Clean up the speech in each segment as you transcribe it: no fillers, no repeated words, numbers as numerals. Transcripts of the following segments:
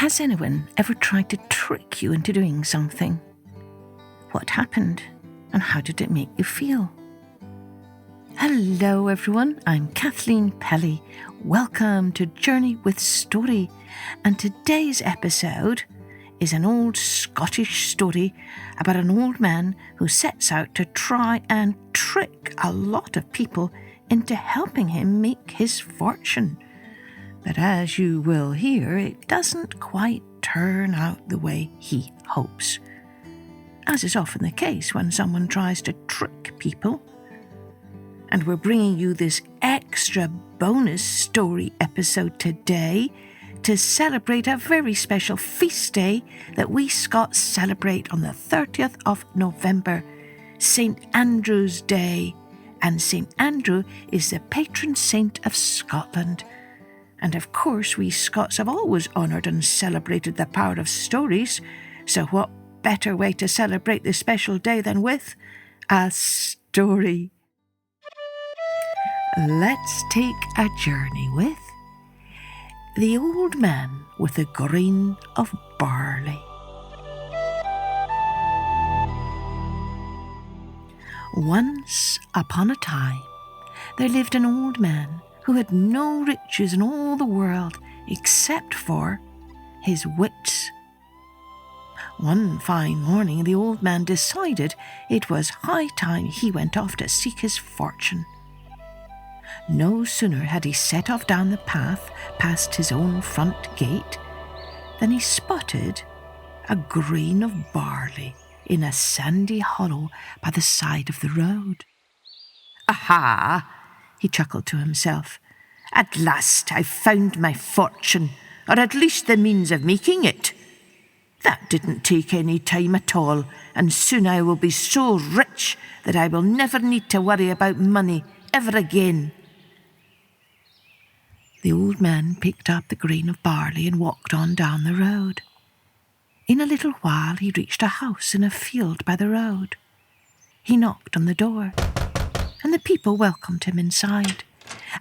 Has anyone ever tried to trick you into doing something? What happened, and how did it make you feel? Hello everyone, I'm Kathleen Pelly. Welcome to Journey with Story, and today's episode is an old Scottish story about an old man who sets out to try and trick a lot of people into helping him make his fortune. But as you will hear, it doesn't quite turn out the way he hopes, as is often the case when someone tries to trick people. And we're bringing you this extra bonus story episode today to celebrate a very special feast day that we Scots celebrate on the 30th of November, St. Andrew's Day. And St. Andrew is the patron saint of Scotland. And of course, we Scots have always honoured and celebrated the power of stories, so what better way to celebrate this special day than with a story? Let's take a journey with the old man with a grain of barley. Once upon a time, there lived an old man who had no riches in all the world except for his wits. One fine morning, the old man decided it was high time he went off to seek his fortune. No sooner had he set off down the path past his own front gate than he spotted a grain of barley in a sandy hollow by the side of the road. "Aha!" he chuckled to himself. "At last I've found my fortune, or at least the means of making it. That didn't take any time at all, and soon I will be so rich that I will never need to worry about money ever again." The old man picked up the grain of barley and walked on down the road. In a little while he reached a house in a field by the road. He knocked on the door, and the people welcomed him inside.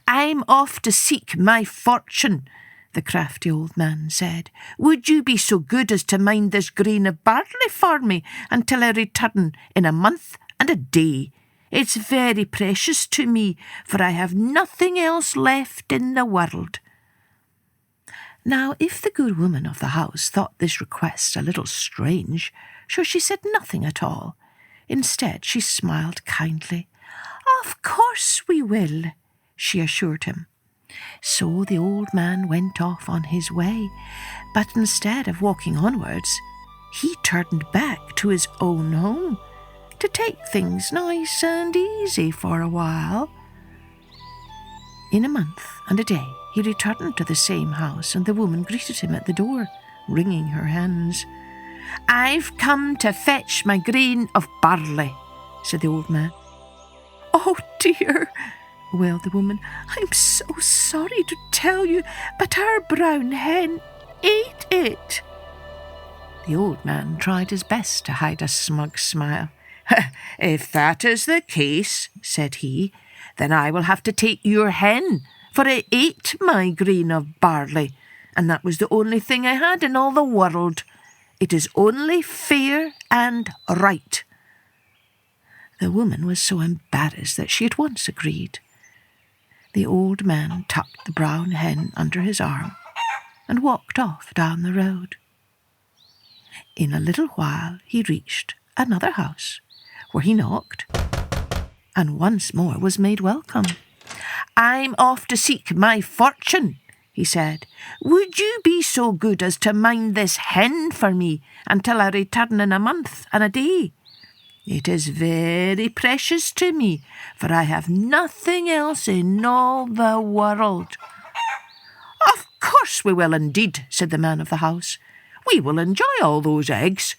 "I'm off to seek my fortune," the crafty old man said. "Would you be so good as to mind this grain of barley for me until I return in a month and a day? It's very precious to me, for I have nothing else left in the world." Now, if the good woman of the house thought this request a little strange, so she said nothing at all. Instead, she smiled kindly. "Of course we will," she assured him. So the old man went off on his way, but instead of walking onwards, he turned back to his own home to take things nice and easy for a while. In a month and a day, he returned to the same house, and the woman greeted him at the door, wringing her hands. "I've come to fetch my grain of barley," said the old man. "Oh dear," wailed the woman, "I'm so sorry to tell you, but our brown hen ate it." The old man tried his best to hide a smug smile. "If that is the case," said he, "then I will have to take your hen, for it ate my grain of barley, and that was the only thing I had in all the world. It is only fair and right." The woman was so embarrassed that she at once agreed. The old man tucked the brown hen under his arm and walked off down the road. In a little while he reached another house, where he knocked and once more was made welcome. "I'm off to seek my fortune," he said. "Would you be so good as to mind this hen for me until I return in a month and a day? It is very precious to me, for I have nothing else in all the world." "Of course we will indeed," said the man of the house. "We will enjoy all those eggs."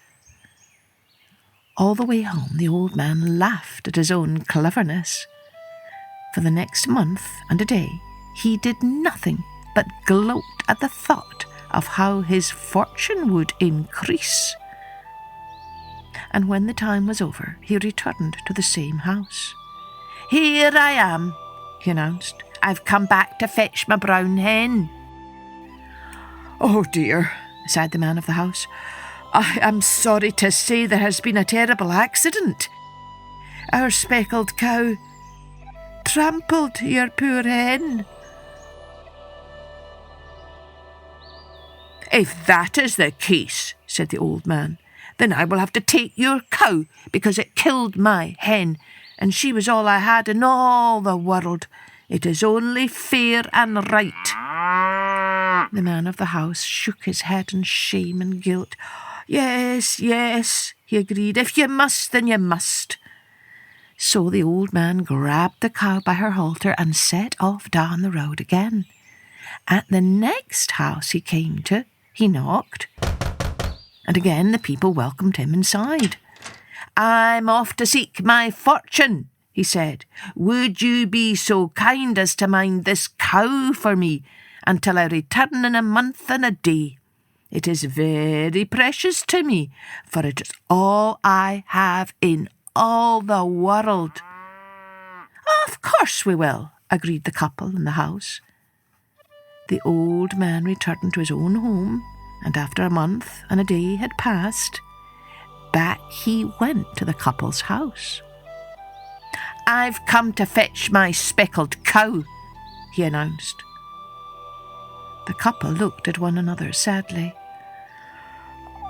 All the way home, the old man laughed at his own cleverness. For the next month and a day, he did nothing but gloat at the thought of how his fortune would increase. And when the time was over, he returned to the same house. "Here I am," he announced. "I've come back to fetch my brown hen." "Oh dear," sighed the man of the house. "I am sorry to say there has been a terrible accident. Our speckled cow trampled your poor hen." "If that is the case," said the old man, "then I will have to take your cow, because it killed my hen, and she was all I had in all the world. It is only fair and right." The man of the house shook his head in shame and guilt. Yes, he agreed. "If you must, then you must." So the old man grabbed the cow by her halter and set off down the road again. At the next house he came to, he knocked, and again the people welcomed him inside. "I'm off to seek my fortune," he said. "Would you be so kind as to mind this cow for me until I return in a month and a day? It is very precious to me, for it is all I have in all the world." "Of course we will," agreed the couple in the house. The old man returned to his own home, and after a month and a day had passed, back he went to the couple's house. "I've come to fetch my speckled cow," he announced. The couple looked at one another sadly.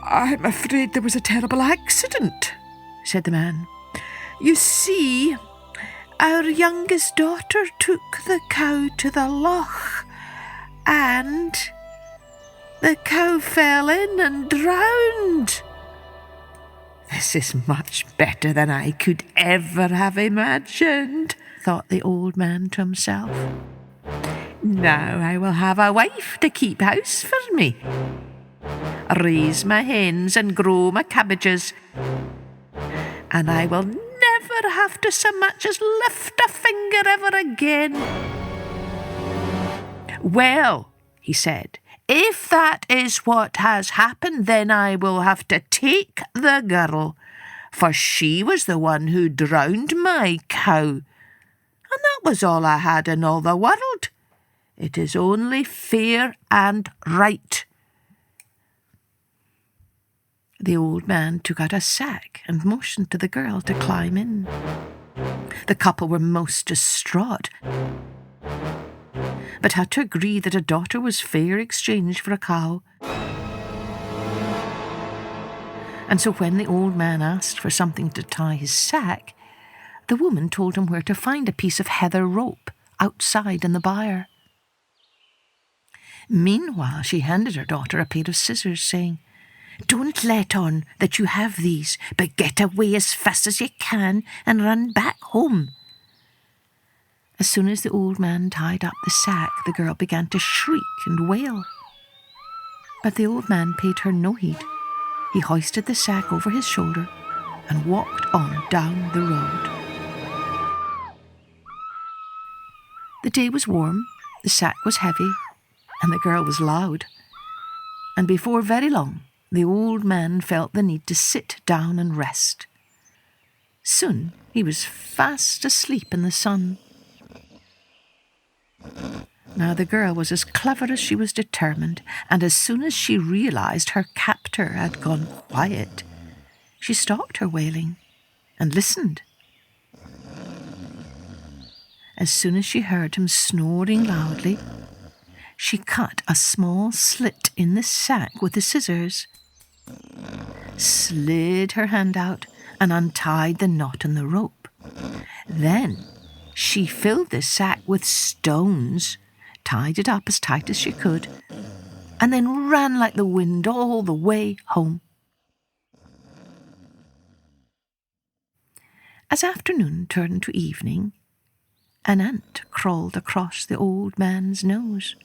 "I'm afraid there was a terrible accident," said the man. "You see, our youngest daughter took the cow to the loch, and the cow fell in and drowned." "This is much better than I could ever have imagined," thought the old man to himself. "Now I will have a wife to keep house for me, raise my hens and grow my cabbages, and I will never have to so much as lift a finger ever again." "Well," he said, "if that is what has happened, then I will have to take the girl, for she was the one who drowned my cow, and that was all I had in all the world. It is only fair and right." The old man took out a sack and motioned to the girl to climb in. The couple were most distraught, but had to agree that a daughter was fair exchange for a cow. And so when the old man asked for something to tie his sack, the woman told him where to find a piece of heather rope outside in the byre. Meanwhile, she handed her daughter a pair of scissors, saying, "Don't let on that you have these, but get away as fast as you can and run back home." As soon as the old man tied up the sack, the girl began to shriek and wail. But the old man paid her no heed. He hoisted the sack over his shoulder and walked on down the road. The day was warm, the sack was heavy, and the girl was loud. And before very long, the old man felt the need to sit down and rest. Soon he was fast asleep in the sun. Now the girl was as clever as she was determined, and as soon as she realized her captor had gone quiet, she stopped her wailing and listened. As soon as she heard him snoring loudly, she cut a small slit in the sack with the scissors, slid her hand out and untied the knot in the rope. Then she filled the sack with stones, tied it up as tight as she could, and then ran like the wind all the way home. As afternoon turned to evening, an ant crawled across the old man's nose,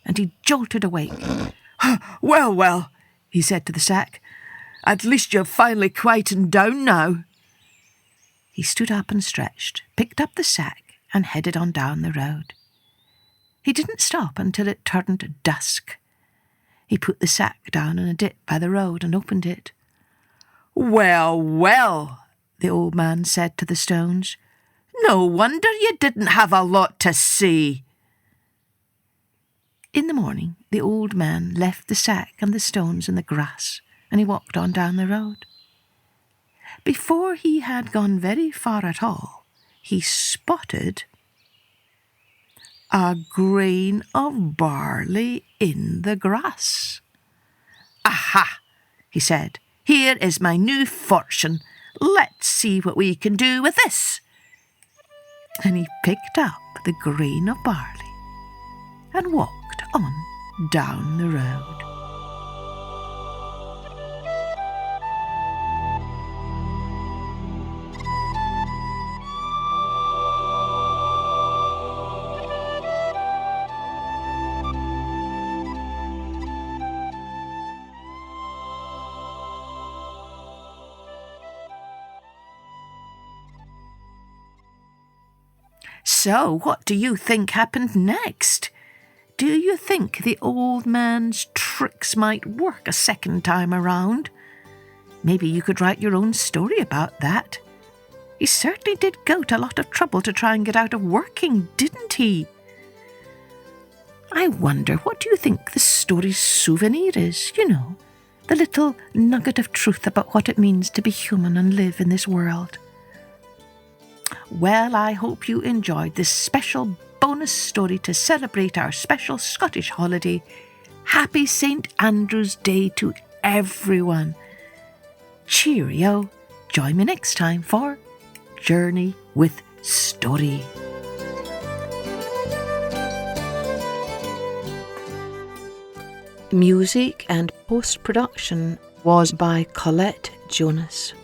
and he jolted awake. "Well, well," he said to the sack, "at least you've finally quietened down now." He stood up and stretched, picked up the sack, and headed on down the road. He didn't stop until it turned dusk. He put the sack down in a dip by the road and opened it. "Well, well," the old man said to the stones, "no wonder you didn't have a lot to say." In the morning, the old man left the sack and the stones in the grass, and he walked on down the road. Before he had gone very far at all, he spotted a grain of barley in the grass. "Aha!" he said. "Here is my new fortune. Let's see what we can do with this." And he picked up the grain of barley and walked on down the road. So, what do you think happened next? Do you think the old man's tricks might work a second time around? Maybe you could write your own story about that. He certainly did go to a lot of trouble to try and get out of working, didn't he? I wonder, what do you think the story's souvenir is, the little nugget of truth about what it means to be human and live in this world? Well, I hope you enjoyed this special bonus story to celebrate our special Scottish holiday. Happy St. Andrew's Day to everyone. Cheerio. Join me next time for Journey with Story. Music and post-production was by Colette Jonas.